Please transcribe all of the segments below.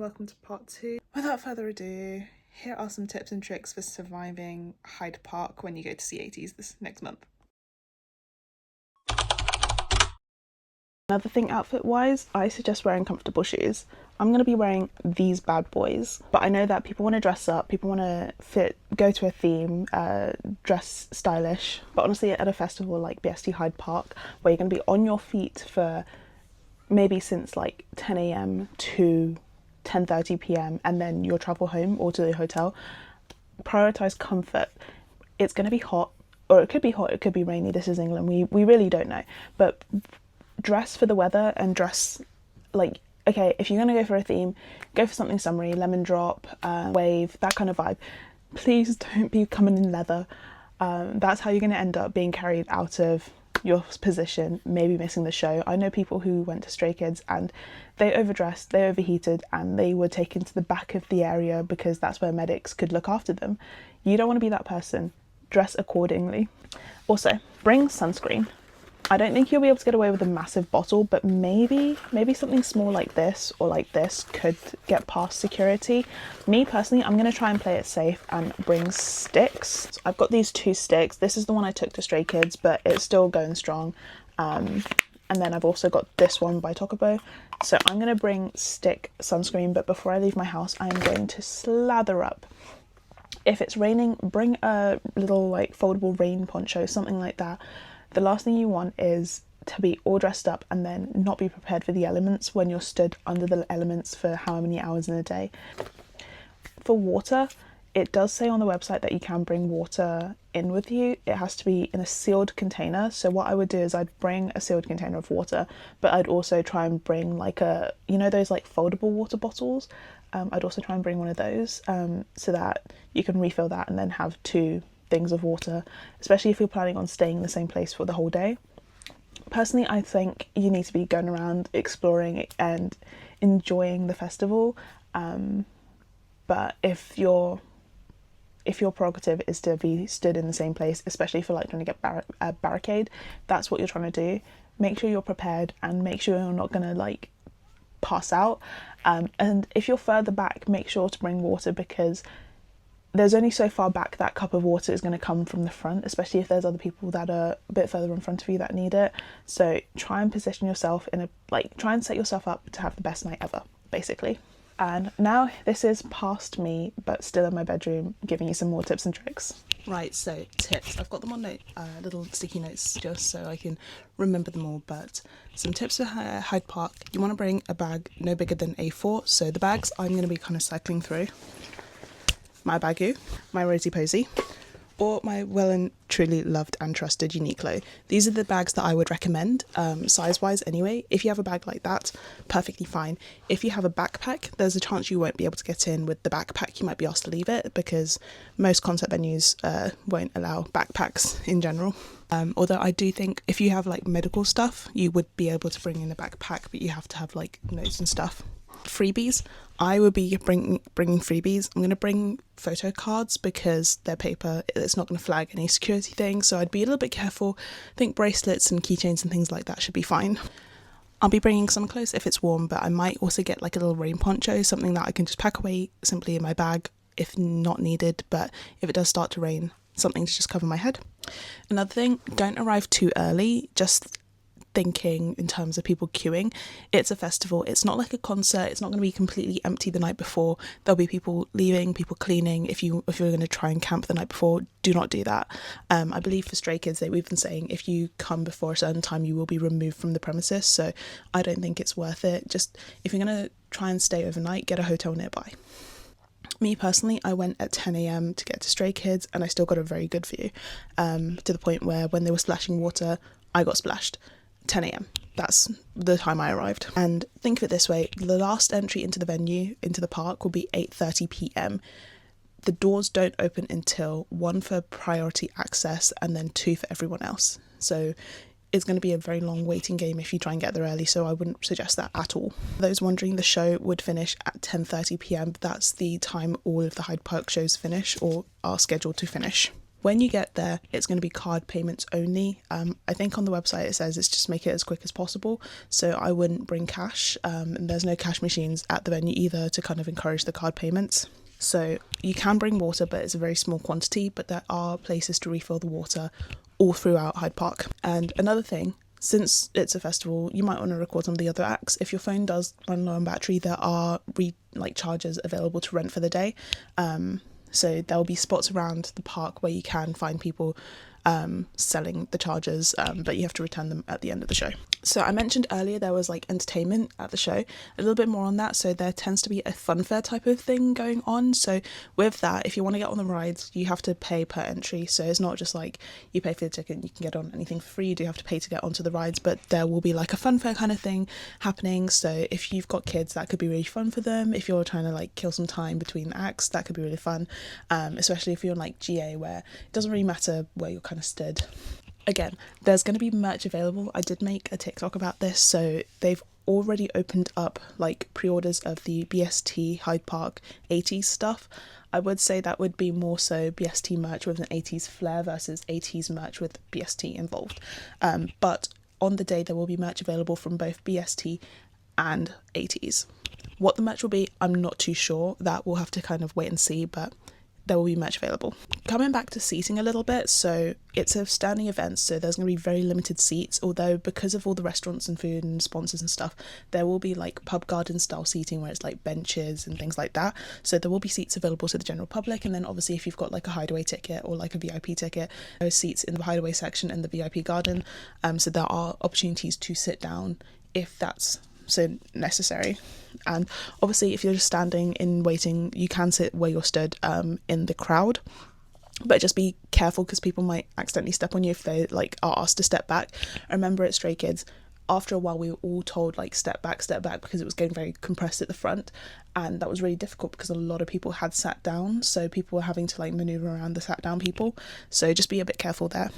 Welcome to part 2. Without further ado, here are some tips and tricks for surviving Hyde Park when you go to see Ateez this next month. Another thing outfit wise, I suggest wearing comfortable shoes. I'm going to be wearing these bad boys, but I know that people want to dress up, people want to go to a theme, dress stylish, but honestly at a festival like BST Hyde Park where you're going to be on your feet for maybe since like 10 a.m. to 10:30 p.m. and then you'll travel home or to the hotel, prioritize comfort. It's going to be hot, or it could be hot, it could be rainy. This is England, we really don't know, but dress for the weather and dress like, okay, if you're going to go for a theme, go for something summery, lemon drop, wave, that kind of vibe. Please don't be coming in leather. That's how you're going to end up being carried out of your position, maybe missing the show. I know people who went to Stray Kids and they overdressed, they overheated, and they were taken to the back of the area because that's where medics could look after them. You don't want to be that person. Dress accordingly. Also, bring sunscreen. I don't think you'll be able to get away with a massive bottle, but maybe something small like this or like this could get past security. Me personally, I'm going to try and play it safe and bring sticks. So I've got these 2 sticks. This is the one I took to Stray Kids, but it's still going strong. And then I've also got this one by Tokobo. So I'm going to bring stick sunscreen, but before I leave my house, I'm going to slather up. If it's raining, bring a little like foldable rain poncho, something like that. The last thing you want is to be all dressed up and then not be prepared for the elements when you're stood under the elements for how many hours in a day. For water, it does say on the website that you can bring water in with you. It has to be in a sealed container. So what I would do is I'd bring a sealed container of water, but I'd also try and bring like a, you know, those like foldable water bottles. I'd also try and bring one of those so that you can refill that and then have 2 things of water, especially if you're planning on staying in the same place for the whole day. Personally, I think you need to be going around exploring and enjoying the festival, but if your prerogative is to be stood in the same place, especially if you're like trying to get a barricade, that's what you're trying to do. Make sure you're prepared and make sure you're not going to like pass out, and if you're further back, make sure to bring water, because there's only so far back that cup of water is going to come from the front, especially if there's other people that are a bit further in front of you that need it. So try and position yourself in a, like, try and set yourself up to have the best night ever, basically. And now this is past me, but still in my bedroom, giving you some more tips and tricks. Right, so tips. I've got them on little sticky notes just so I can remember them all, but some tips for Hyde Park. You want to bring a bag no bigger than A4. So the bags I'm going to be kind of cycling through. My Bagu, my Rosie Posy, or my well and truly loved and trusted Uniqlo. These are the bags that I would recommend, size-wise anyway. If you have a bag like that, perfectly fine. If you have a backpack, there's a chance you won't be able to get in with the backpack. You might be asked to leave it because most concert venues won't allow backpacks in general. Although I do think if you have like medical stuff, you would be able to bring in a backpack, but you have to have like notes and stuff. Freebies, I would be bringing freebies. I'm going to bring photo cards because they're paper, it's not going to flag any security things, so I'd be a little bit careful. I think bracelets and keychains and things like that should be fine. I'll be bringing some clothes if it's warm, but I might also get like a little rain poncho, something that I can just pack away simply in my bag if not needed, but if it does start to rain, something to just cover my head. Another thing, don't arrive too early. Just thinking in terms of people queuing, it's a festival, it's not like a concert, it's not going to be completely empty the night before. There'll be people leaving, people cleaning. If you're going to try and camp the night before, do not do that. I believe for Stray Kids they've been saying if you come before a certain time you will be removed from the premises, so I don't think it's worth it. Just if you're going to try and stay overnight, get a hotel nearby. Me personally, I went at 10 a.m. to get to Stray Kids and I still got a very good view, to the point where when they were splashing water I got splashed. 10 a.m. That's the time I arrived. And think of it this way, the last entry into the venue, into the park, will be 8:30 p.m. The doors don't open until 1 for priority access and then 2 for everyone else. So it's going to be a very long waiting game if you try and get there early, so I wouldn't suggest that at all. For those wondering, the show would finish at 10:30 p.m. That's the time all of the Hyde Park shows finish or are scheduled to finish. When you get there, it's going to be card payments only. I think on the website it says it's just make it as quick as possible, so I wouldn't bring cash, and there's no cash machines at the venue either to kind of encourage the card payments. So you can bring water, but it's a very small quantity, but there are places to refill the water all throughout Hyde Park. And another thing, since it's a festival, you might want to record some of the other acts. If your phone does run low on battery, there are chargers available to rent for the day. So there will be spots around the park where you can find people selling the chargers, but you have to return them at the end of the show. So I mentioned earlier there was like entertainment at the show, a little bit more on that. So there tends to be a fun fair type of thing going on. So with that, if you want to get on the rides, you have to pay per entry. So it's not just like you pay for the ticket and you can get on anything for free. You do have to pay to get onto the rides, but there will be like a fun fair kind of thing happening. So if you've got kids, that could be really fun for them. If you're trying to like kill some time between acts, that could be really fun, especially if you're in like GA, where it doesn't really matter where you're kind of stood. Again, there's going to be merch available. I did make a TikTok about this, so they've already opened up like pre-orders of the BST Hyde Park Ateez stuff. I would say that would be more so BST merch with an Ateez flair versus Ateez merch with BST involved. But on the day there will be merch available from both BST and Ateez. What the merch will be, I'm not too sure. That we'll have to kind of wait and see, but there will be merch available. Coming back to seating a little bit, so it's a standing event, so there's going to be very limited seats, although because of all the restaurants and food and sponsors and stuff, there will be like pub garden style seating where it's like benches and things like that. So there will be seats available to the general public, and then obviously if you've got like a hideaway ticket or like a VIP ticket, there's seats in the hideaway section and the VIP garden. So there are opportunities to sit down if that's so necessary. And obviously if you're just standing in waiting, you can sit where you're stood in the crowd, but just be careful because people might accidentally step on you if they like are asked to step back. I remember at Stray Kids, after a while we were all told like step back, because it was getting very compressed at the front, and that was really difficult because a lot of people had sat down, so people were having to like maneuver around the sat down people. So just be a bit careful there.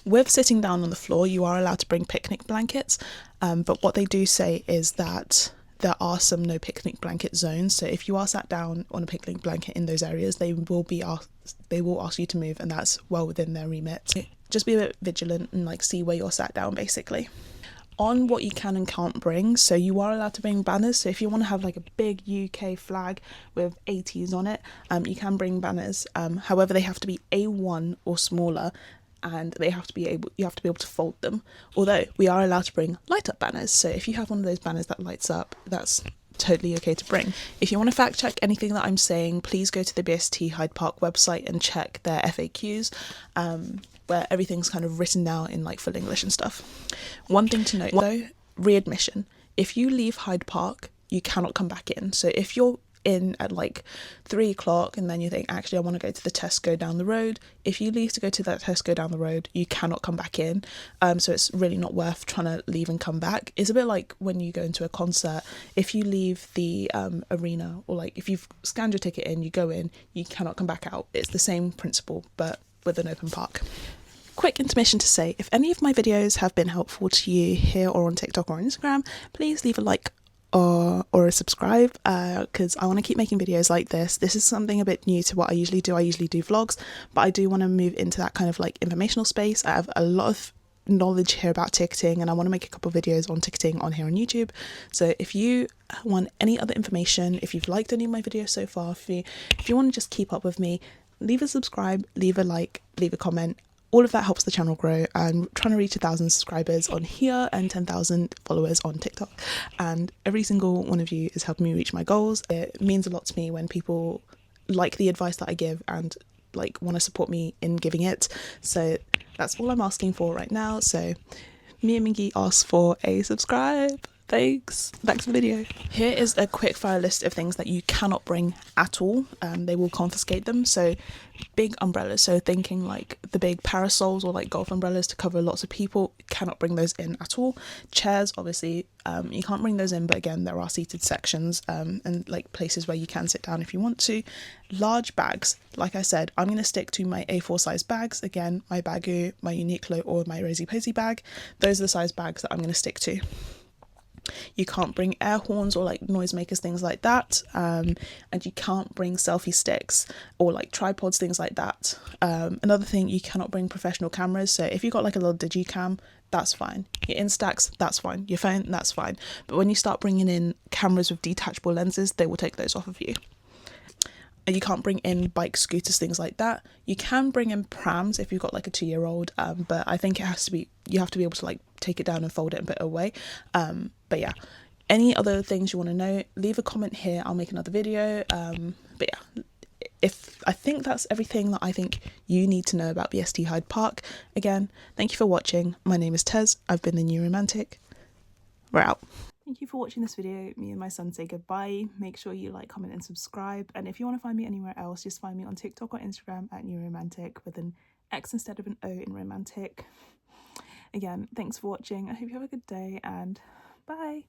With sitting down on the floor, you are allowed to bring picnic blankets, but what they do say is that there are some no picnic blanket zones, so if you are sat down on a picnic blanket in those areas, they will ask you to move, and that's well within their remit. So just be a bit vigilant and like see where you're sat down basically. On what you can and can't bring, so you are allowed to bring banners. So if you want to have like a big UK flag with Ateez on it, you can bring banners. However, they have to be A1 or smaller, and you have to be able to fold them. Although we are allowed to bring light up banners, so if you have one of those banners that lights up, that's totally okay to bring. If you want to fact check anything that I'm saying, please go to the BST Hyde Park website and check their FAQs, where everything's kind of written down in like full English and stuff. One thing to note though, readmission. If you leave Hyde Park, you cannot come back in. So if you're in at like 3 o'clock and then you think actually I want to go to the Tesco down the road, if you leave to go to that Tesco down the road, you cannot come back in. So it's really not worth trying to leave and come back. It's a bit like when you go into a concert, if you leave the arena, or like if you've scanned your ticket in, you go in, you cannot come back out. It's the same principle but with an open park. Quick intermission to say, if any of my videos have been helpful to you here or on TikTok or Instagram, please leave a like or a subscribe, because I want to keep making videos like this. This is something a bit new to what I usually do. I usually do vlogs, but I do want to move into that kind of like informational space. I have a lot of knowledge here about ticketing, and I want to make a couple of videos on ticketing on here on YouTube. So if you want any other information, if you've liked any of my videos so far, if you want to just keep up with me, leave a subscribe, leave a like, leave a comment. All of that helps the channel grow. I'm trying to reach 1,000 subscribers on here and 10,000 followers on TikTok, and every single one of you is helping me reach my goals. It means a lot to me when people like the advice that I give and like want to support me in giving it. So that's all I'm asking for right now. So me and Mingy asks for a subscribe. Thanks. Back to the video. Here is a quick fire list of things that you cannot bring at all. They will confiscate them. So big umbrellas, so thinking like the big parasols or like golf umbrellas to cover lots of people, cannot bring those in at all. Chairs, obviously, you can't bring those in, but again, there are seated sections and like places where you can sit down if you want to. Large bags, like I said, I'm going to stick to my A4 size bags. Again, my Baggu, my Uniqlo or my Rosie Posy bag. Those are the size bags that I'm going to stick to. You can't bring air horns or like noisemakers, things like that. And you can't bring selfie sticks or like tripods, things like that. Another thing, you cannot bring professional cameras. So if you've got like a little digicam, that's fine. Your Instax, that's fine. Your phone, that's fine. But when you start bringing in cameras with detachable lenses, they will take those off of you. And you can't bring in bike scooters, things like that. You can bring in prams if you've got like a 2-year-old, but I think it has to be, you have to be able to like take it down and fold it and put it away. But yeah, any other things you want to know, leave a comment here, I'll make another video. But yeah, I think that's everything that I think you need to know about BST Hyde Park. Again, thank you for watching. My name is Tez. I've been the Newrxmantic. We're out. Thank you for watching this video. Me and my son say goodbye. Make sure you like, comment and subscribe. And if you want to find me anywhere else, just find me on TikTok or Instagram at Newrxmantic with an X instead of an O in romantic. Again, thanks for watching. I hope you have a good day and bye.